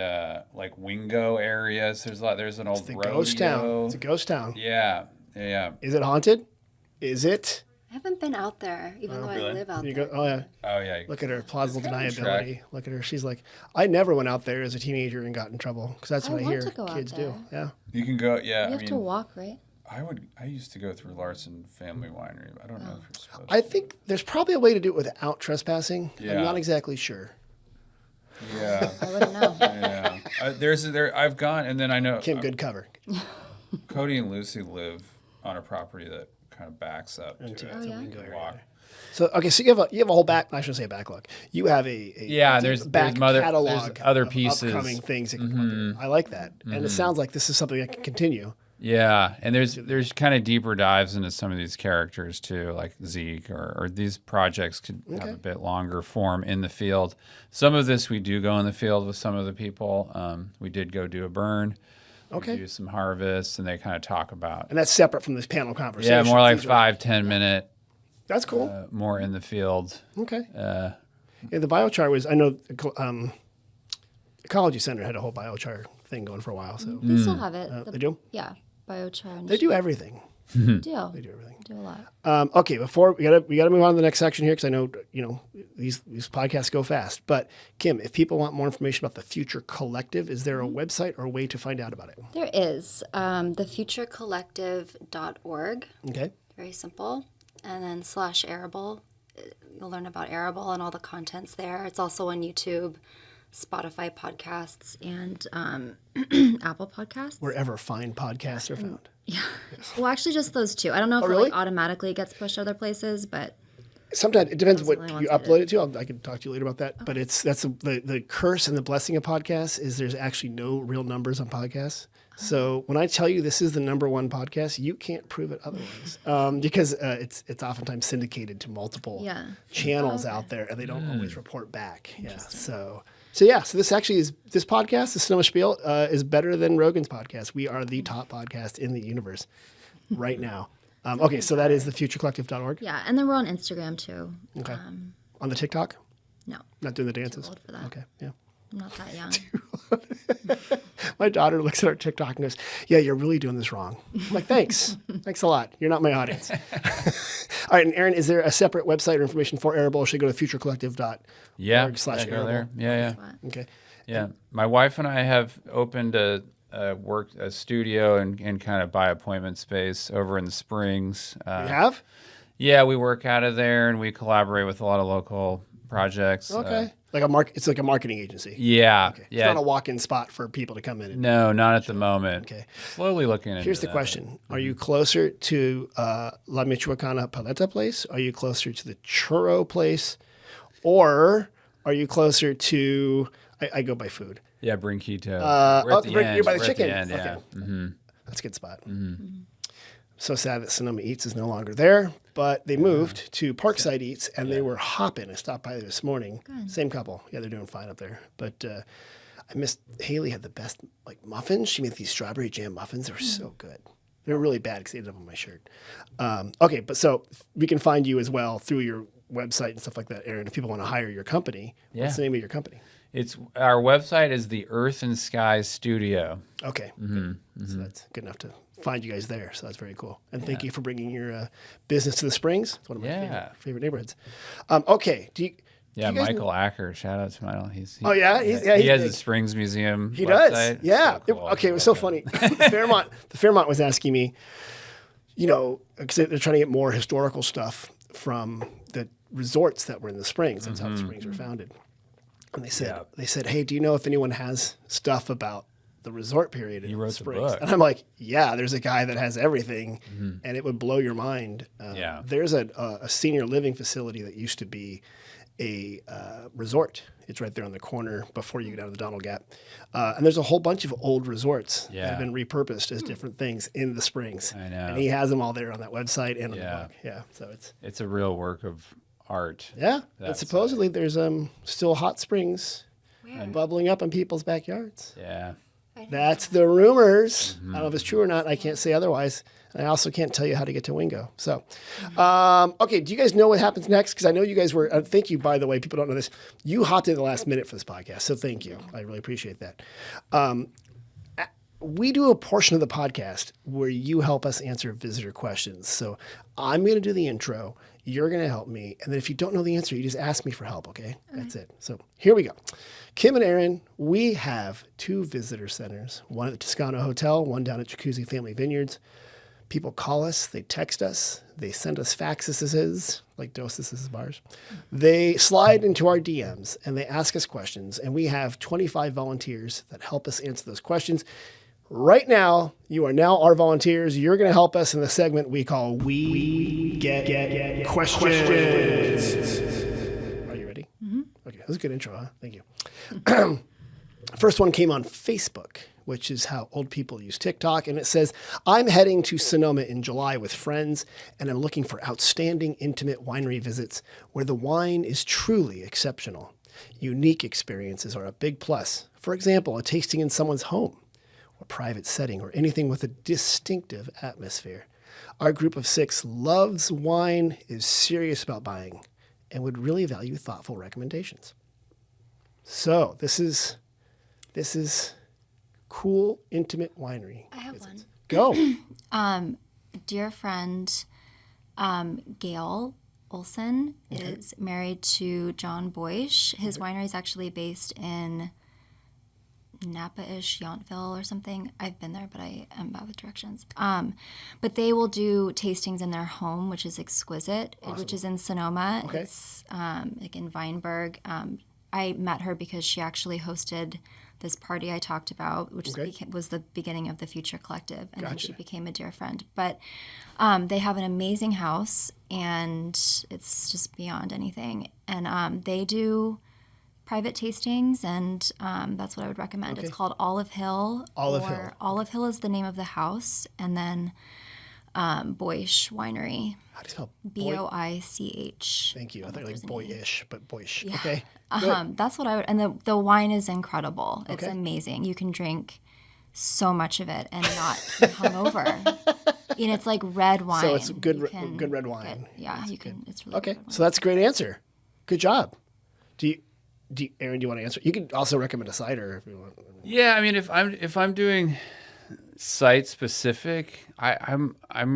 like Wingo areas. There's an old It's a rodeo. ghost town. It's a ghost town. Yeah. Is it haunted? Is it? I haven't been out there, even though really? I live out You there. go, oh, yeah. Oh yeah. Look at her plausible It's kind of a deniability. Look at her. She's like, I never went out there as a teenager and got in trouble. Because that's I what I want hear to go out kids there. do. Yeah. You can go. Yeah. You have to walk, right? I used to go through Larson Family Winery. I don't know if you're supposed I think there's probably a way to do it without trespassing. Yeah. I'm not exactly sure. to. Yeah. I wouldn't know. Yeah. I've gone, and then I know Kim, good cover. Cody and Lucy live on a property that kind of backs up to it. Oh, yeah? Go area. Walk. So okay, so you have a whole back. I shouldn't say a backlog. You have a Yeah, there's back catalog. there's other of pieces. Mm-hmm. upcoming things. That can come up here. I like that, and it sounds like this is something that can continue. Yeah, and there's kind of deeper dives into some of these characters too, like Zeke, or these projects could have a bit longer form in the field. Some of this we do go in the field with some of the people. We did go do a burn. Okay. We do some harvests, and they kind of talk about. And that's separate from this panel conversation. Yeah, more like These are- 5-10 minute, That's cool. more in the field. Okay. Yeah, the biochar was. I know. Ecology Center had a whole biochar thing going for a while. So They still have it. they do. Yeah, biochar. They do everything. They They do everything. do a lot. Okay, before we gotta move on to the next section here because I know these podcasts go fast. But Kim, if people want more information about the Future Collective, is there a website or a way to find out about it? There is thefuturecollective.org. Okay. Very simple. And then /Arable. You'll learn about Arable and all the contents there. It's also on YouTube, Spotify podcasts, and Apple podcasts. Wherever fine podcasts are found. Well, actually, just those two. I don't know if really? it automatically gets pushed other places, but Sometimes it depends Those are what the you only ones I upload it to. I can talk to you later about that. But that's the curse and the blessing of podcasts is there's actually no real numbers on podcasts. So when I tell you this is the #1 podcast, you can't prove it otherwise because it's oftentimes syndicated to multiple channels out there, and they don't always report back. Yeah. So this actually is this podcast, the Sonoma Spiel, is better than Rogan's podcast. We are the top podcast in the universe right now. Okay, so that is thefuturecollective.org. yeah. And then we're on Instagram too. Okay. On the TikTok? No, Not doing the dances? old for that. Okay, yeah. I'm not that young. My daughter looks at our TikTok and goes, yeah, you're really doing this wrong. I'm like, thanks. Thanks a lot. You're not my audience. All right, and Aaron, is there a separate website or information for Arable? Or should I go to futurecollective.org Yeah. slash go Arable? there. Yeah. Okay. Yeah. My wife and I have opened a studio and kind of by appointment space over in the Springs. You have? Yeah, we work out of there and we collaborate with a lot of local projects. Okay. It's like a marketing agency. Yeah. Okay. It's Yeah. not a walk-in spot for people to come in. And, No, not at the moment. Okay. Slowly looking into Here's the that. question. Are you closer to La Michoacana Paleta place? Are you closer to the churro place? Or are you closer to, I go by food. Yeah, bring keto. You're by the chicken. End, Okay. yeah. Mm-hmm. That's a good spot. So sad that Sonoma Eats is no longer there, but they moved to Parkside Eats, and they were hopping. I stopped by there this morning. Same couple. Yeah, they're doing fine up there. But I missed, Haley had the best muffins. She made these strawberry jam muffins. They were so good. They were really bad because they ended up on my shirt. Okay, but so we can find you as well through your website and stuff like that, Aaron. If people want to hire your company, what's the name of your company? Our website is the Earth and Sky Studio. Okay. So that's good enough to find you guys there. So that's very cool. And thank you for bringing your business to the Springs. It's one of my favorite neighborhoods. Okay. Do you guys Michael Acker. Shout out to Michael. He has the Springs Museum. He website. does. Yeah. So cool. Okay. It was so funny. The Fairmont was asking me, because they're trying to get more historical stuff from the resorts that were in the Springs. That's how the Springs were founded. And they said, hey, do you know if anyone has stuff about the resort period in He wrote the the Springs? book. And I'm like, yeah, there's a guy that has everything, and it would blow your mind. There's a senior living facility that used to be a resort. It's right there on the corner before you get out of the Donald Gap. And there's a whole bunch of old resorts that have been repurposed as different things in the Springs. I know. And he has them all there on that website and on the Yeah. blog. Yeah. So It's a real work of art. yeah. And That's, supposedly there's still hot springs bubbling up in people's backyards. Yeah. That's the rumors. I don't know if it's true or not. I can't say otherwise. And I also can't tell you how to get to Wingo. So, okay. Do you guys know what happens next? Because I know you guys were, thank you, by the way. People don't know this. You hopped in the last minute for this podcast. So thank you. I really appreciate that. We do a portion of the podcast where you help us answer visitor questions. So I'm going to do the intro. You're going to help me. And then if you don't know the answer, you just ask me for help, okay? That's it. So here we go. Kim and Aaron, we have 2 visitor centers, one at the Toscano Hotel, one down at Jacuzzi Family Vineyards. People call us, they text us, they send us faxes, like doses bars. They slide into our DMs and they ask us questions. And we have 25 volunteers that help us answer those questions. Right now, you are now our volunteers. You're going to help us in the segment we call We Get Questions. Are you ready? Mm-hmm. Okay, that was a good intro, huh? Thank you. First one came on Facebook, which is how old people use TikTok. And it says, I'm heading to Sonoma in July with friends, and I'm looking for outstanding, intimate winery visits where the wine is truly exceptional. Unique experiences are a big plus. For example, a tasting in someone's home, or private setting, or anything with a distinctive atmosphere. Our group of 6 loves wine, is serious about buying, and would really value thoughtful recommendations. So this is cool, intimate winery. I have visits. one. Go. Dear friend Gail Olson is married to John Boyce. His winery is actually based in Napa-ish, Yountville or something. I've been there, but I am bad with directions. But they will do tastings in their home, which is exquisite, which is in Sonoma. Okay. It's like in Weinberg. I met her because she actually hosted this party I talked about, which was the beginning of the Future Collective, and then she became a dear friend. But they have an amazing house, and it's just beyond anything. And they do private tastings, and that's what I would recommend. It's called Olive Hill. Hill. Olive Hill is the name of the house, and then Boyce Winery. How do you spell Boich? Thank you. I thought like boyish, but Boyish. Yeah. Okay. That's what I would, and the wine is incredible. It's amazing. You can drink so much of it and not be hungover. And it's like red wine. So it's good red wine. You can. It's really Okay. good wine. So that's a great answer. Good job. Aaron, do you want to answer? You can also recommend a cider if you want. Yeah, I mean, if I'm doing site specific, I'm a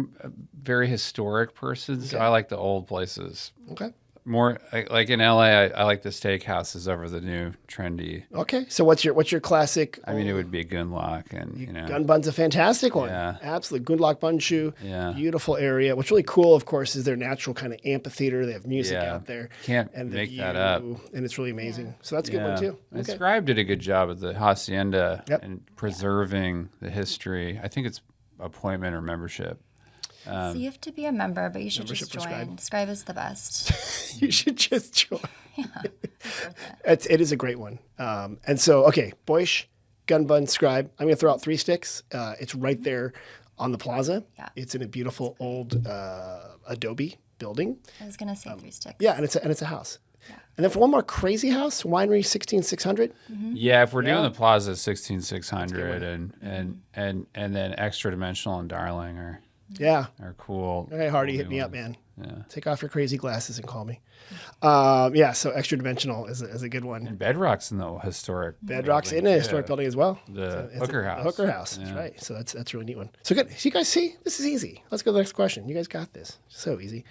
very historic person, so I like the old places. Okay. More like in LA, I like the steakhouses over the new trendy. Okay. So what's your classic? I mean, it would be Gunlock, and Gun Bun's a fantastic one. Yeah. Absolutely. Gunlock Bunshu. Yeah. Beautiful area. What's really cool, of course, is their natural kind of amphitheater. They have music Yeah. out there. Can't and make view, that up. And it's really amazing. So that's a good one too. And Okay. Scribe did a good job at the Hacienda Yep. and preserving the history. I think it's appointment or membership. So you have to be a member, but you should just Membership for join. Scribe is the best. You should just join. It's worth it. It is a great one. And so, okay, Boyish, Gun Bun, Scribe. I'm going to throw out 3 sticks. It's right there on the plaza. Yeah. It's in a beautiful old adobe building. I was gonna say 3 sticks. Yeah, and it's a house. And then for one more crazy house, Winery 16600. Yeah, if we're doing the Plaza 16600 and then Extra Dimensional and Darling are Yeah. cool. Okay, Hardy, cool hit new me up, ones. man. Yeah. Take off your crazy glasses and call me. So Extra Dimensional is a good one. And Bedrock's in the historic. Bedrock's in building, a historic building as well. The It's Hooker the House. Hooker House. That's right. So that's a really neat one. So good. So you guys see, this is easy. Let's go to the next question. You guys got this. So easy.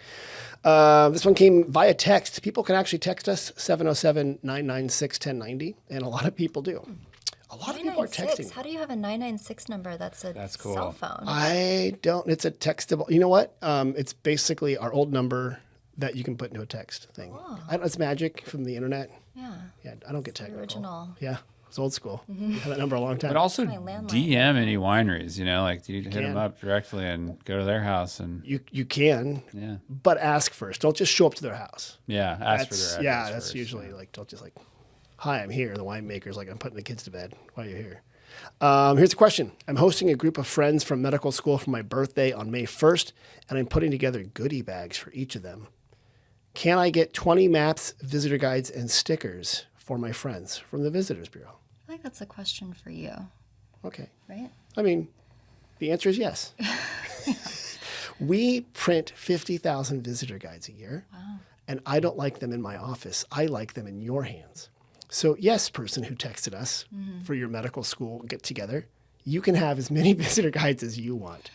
This one came via text. People can actually text us 707-996-1090, and a lot of people do. A lot of people are 996. texting. How do you have a 996 number? That's cool. cell phone. I don't. It's a textable. You know what? It's basically our old number that you can put into a text thing. It's magic from the internet. Yeah. Yeah, I don't get technical. Original. Yeah. It's old school. We had that number a long time. But also my landline. DM any wineries, like you hit them can. up directly and go to their house and you can, yeah. but ask first. Don't just show up to their house. Yeah, ask for their address Yeah, that's first, usually yeah. like, don't just like, hi, I'm here. The winemaker's like, I'm putting the kids to bed. Why are you here? Here's a question. I'm hosting a group of friends from medical school for my birthday on May 1st, and I'm putting together goodie bags for each of them. Can I get 20 maps, visitor guides, and stickers for my friends from the Visitors Bureau? I feel like that's a question for you, Okay. right? I mean, the answer is yes. We print 50,000 visitor guides a year, and I don't like them in my office. I like them in your hands. So yes, person who texted us for your medical school get together, you can have as many visitor guides as you want.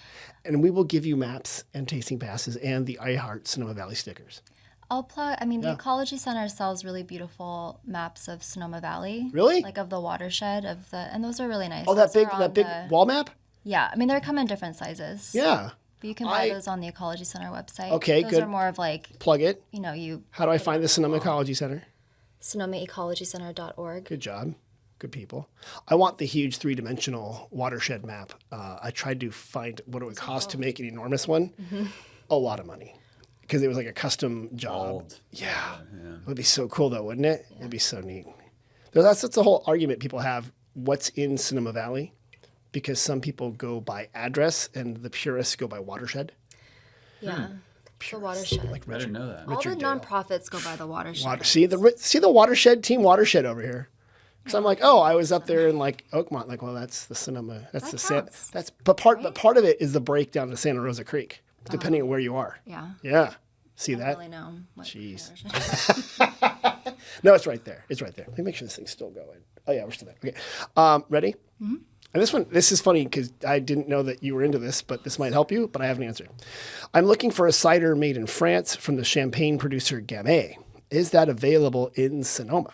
And we will give you maps and tasting passes and the I Heart Sonoma Valley stickers. I'll plug. I mean, the Ecology Center sells really beautiful maps of Sonoma Valley. Really? Like of the watershed and those are really nice. Oh, Those that are on big the- wall map? Yeah, I mean they come in different sizes. Yeah. But you can buy those on the Ecology Center website. Okay, those good. are more of like, Plug it. you How do I find the Sonoma Ecology Center? SonomaEcologyCenter.org. Good job. Good people. I want the huge 3-dimensional watershed map. I tried to find what it would cost to make an enormous one. A lot of money. Because it was like a custom job. Old. Yeah. It would be so cool though, wouldn't it? It'd be so neat. That's the whole argument people have. What's in Sonoma Valley? Because some people go by address and the purists go by watershed. Yeah. The watershed. Like I didn't know that. All the Richard Dale. nonprofits go by the watershed. See the watershed team watershed over here. Because I'm like, oh, I was up there in like Oakmont. Like, well, that's the Sonoma. That's That the San. counts. That's but part of it is the breakdown to Santa Rosa Creek, depending on where you are. Yeah. Yeah. See I that? don't really know. What Jeez. watershed. No, it's right there. It's right there. Let me make sure this thing's still going. Oh yeah, we're still there. Okay. Ready? Mm-hmm. And this is funny because I didn't know that you were into this, but this might help you. But I have an answer. I'm looking for a cider made in France from the champagne producer Gamay. Is that available in Sonoma?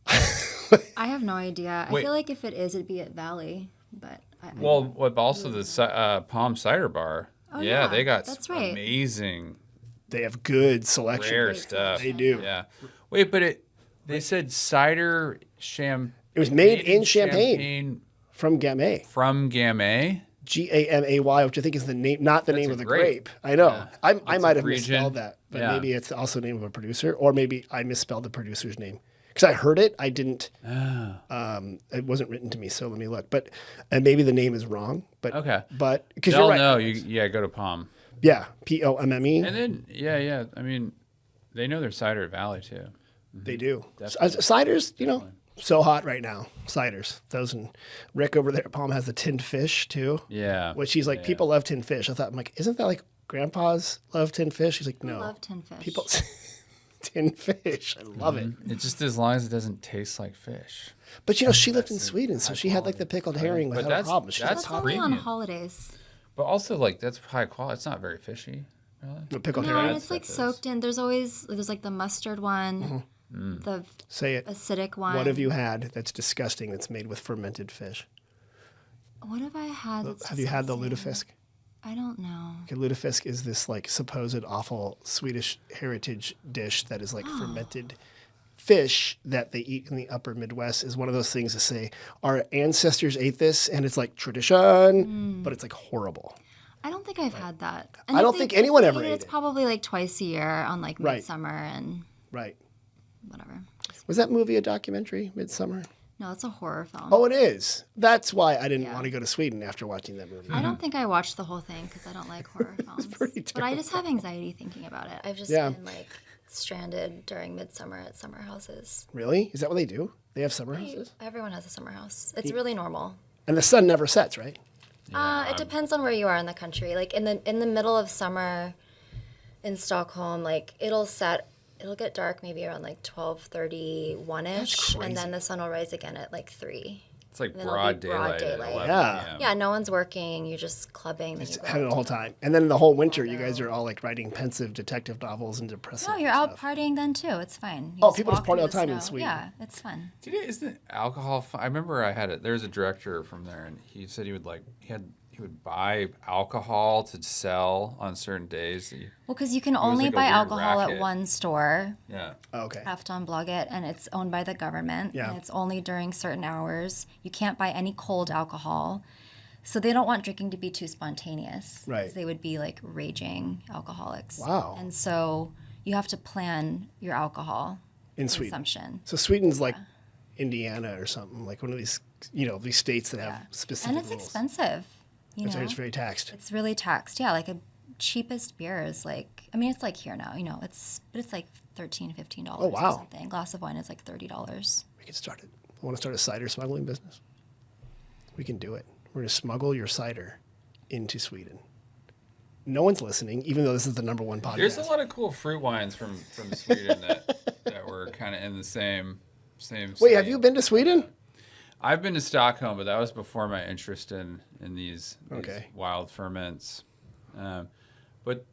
I have no idea. Wait. I feel like if it is, it'd be at Valley. But Well, what also the Palm Cider Bar. Oh, yeah, yeah, they got that's right. amazing They have good selection. rare Great stuff. They do. Yeah. Wait, but they said cider It was made in Champagne from Gamay. from Gamay. Gamay, which I think is the name, not the name a of the grape. grape. I know. Yeah. I It's might a have region. misspelled that, but Yeah. maybe it's also the name of a producer, or maybe I misspelled the producer's name because I heard it. I didn't. It wasn't written to me, so let me look. But and maybe the name is wrong. But Okay. But because They'll you're right. know. Go to Palm. Yeah, Pomme. And then yeah. I mean, they know their cider at Valley too. They do. Definitely. Ciders, so hot right now. Ciders. Those and Rick over there at Palm has the tinned fish too. Yeah. Which he's like, people love tinned fish. I thought, I'm like, isn't that like grandpa's love tinned fish? He's like, no. I love tin fish. People tinned fish. I love it. It's just as long as it doesn't taste like fish. But she lived in Sweden, so she had like the pickled herring But without a that's- problem. She that's That's had only on premium. holidays. But also, that's high quality. It's not very fishy. Really. the pickled No, herring. and it's like soaked in. There's like the mustard one, the Say it. acidic one. What have you had that's disgusting that's made with fermented fish? What have I had? that's Have you had the disgusting? lutefisk? I don't know. Okay, lutefisk is this like supposed awful Swedish heritage dish that is like fermented fish that they eat in the upper Midwest. Is one of those things to say our ancestors ate this and it's like tradition, but it's like horrible. I don't think I've had that. I don't think anyone ever ate It's it. probably like twice a year on like Right. midsummer and Right. whatever. Was that movie a documentary, Midsummer? No, it's a horror film. Oh, it is. That's why I didn't want to go to Sweden after watching that movie. I don't think I watched the whole thing because I don't like horror films. pretty But I just have anxiety thinking about it. I've just Yeah. been like stranded during midsummer at summer houses. Really? Is that what they do? They have summer houses? Everyone has a summer house. It's really normal. And the sun never sets, right? It depends on where you are in the country. Like in the middle of summer in Stockholm, like it'll get dark maybe around like 12:31ish, and then the sun will rise again at like 3. It's like And then it'll broad be broad daylight. At daylight. 11 Yeah. p.m. Yeah, no one's working. You're just clubbing. Then you go Having out the whole time. And then in the whole winter, you guys are all like writing pensive detective novels and depressing. No, you're out partying then too. It's fine. You People just walk party all through the time in snow. Sweden. Yeah, it's fun. Isn't alcohol fun? I remember I had it. There's a director from there, and he said he would he you would buy alcohol to sell on certain days. Well, because you can was only like a buy weird alcohol racket. at one store. Yeah. Okay. Afton Blodgett, and it's owned by the government. Yeah. And it's only during certain hours. You can't buy any cold alcohol. So they don't want drinking to be too spontaneous. Right. 'Cause they would be like raging alcoholics. Wow. And so you have to plan your alcohol In Sweden. consumption. So Sweden's like Indiana or something, like one of these, these states that have And specific it's rules. expensive. You know? It's very taxed. It's really taxed. Yeah, like a cheapest beer is like, I mean, it's like here now, but it's like $13, $15 Oh, wow. or something. A glass of wine is like $30. We can start it. Want to start a cider smuggling business? We can do it. We're going to smuggle your cider into Sweden. No one's listening, even though this is the number one podcast. There's a lot of cool fruit wines from Sweden that were kind of in the same. Wait, have you been to Sweden? I've been to Stockholm, but that was before my interest in these Okay. wild ferments. But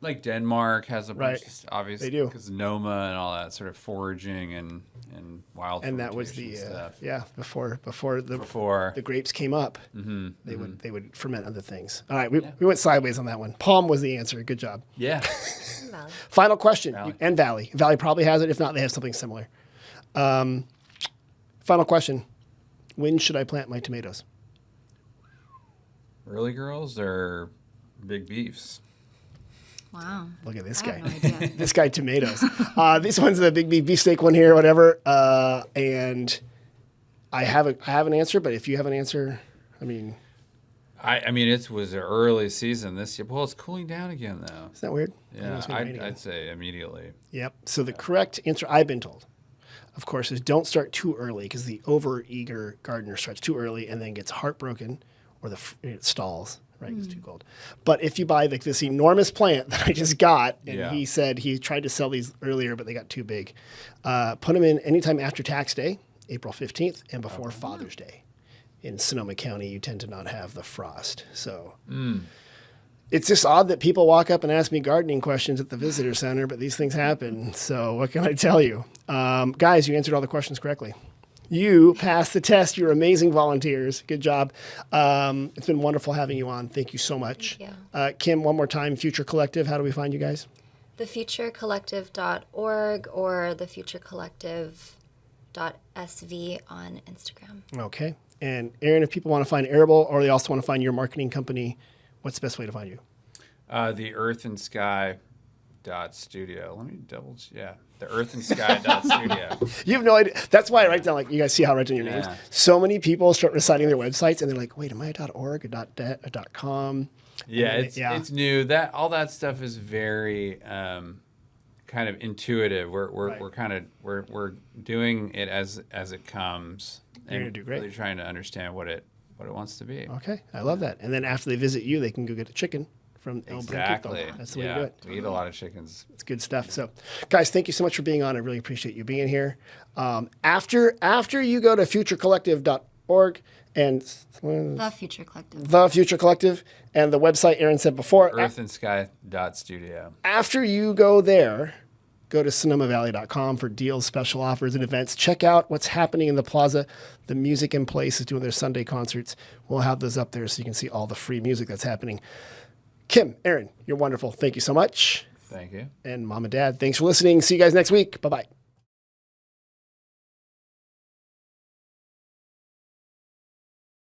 like Denmark has a bunch, Right. obviously, They do. because Noma and all that sort of foraging and wild. And that was the fermentation stuff. before Before the grapes came up, they would ferment other things. All right, we went sideways on that one. Palm was the answer. Good job. Yeah. Valley. Final question. Valley. And Valley. Valley probably has it. If not, they have something similar. Final question. When should I plant my tomatoes? Early girls or big beefs? Wow. Look at this I guy. have no idea. This guy, tomatoes. This one's the big beefsteak one here, whatever. And I have an answer, but if you have an answer, I mean, I mean, it was an early season this year. Well, it's cooling down again, though. isn't that weird? I know Yeah, it's gonna rain again. I'd say immediately. Yep. So the correct answer I've been told, of course, is don't start too early because the over-eager gardener starts too early and then gets heartbroken or it stalls, right? It's too cold. But if you buy like this enormous plant that I just got, and Yeah. he said he tried to sell these earlier, but they got too big, put them in anytime after tax day, April 15th, and before Father's Day. In Sonoma County, you tend to not have the frost. So it's just odd that people walk up and ask me gardening questions at the visitor center, but these things happen. So what can I tell you? Guys, you answered all the questions correctly. You passed the test. You're amazing volunteers. Good job. It's been wonderful having you on. Thank you so much. Thank Kim, one more time, Future Collective. How do we find you guys? thefuturecollective.org or thefuturecollective.sv on Instagram. Okay. And Aaron, if people want to find Arable or they also want to find your marketing company, what's the best way to find you? The Earth and Sky .studio. Let me the Earth and Sky .studio. You have no idea. That's why I write down, like, you guys see how I write down your names? Yeah. So many people start reciting their websites and they're like, wait, am I a .org, a .com? Yeah, And it's new. All that stuff is very kind of intuitive. We're doing it as it comes. You're gonna do great. Really trying to understand what it wants to be. Okay, I love that. And then after they visit you, they can go get a chicken from El Exactly. Brinquito. That's the way yeah, to do it. we eat a lot of chickens. It's good stuff. So, guys, thank you so much for being on. I really appreciate you being here. After you go to futurecollective.org and The Future Collective. the Future Collective and the website Aaron said before, Earth and Sky .studio. after you go there, go to sonomavalley.com for deals, special offers, and events. Check out what's happening in the plaza. The Music in Place is doing their Sunday concerts. We'll have those up there so you can see all the free music that's happening. Kim, Aaron, you're wonderful. Thank you so much. Thank you. And Mom and Dad, thanks for listening. See you guys next week. Bye-bye.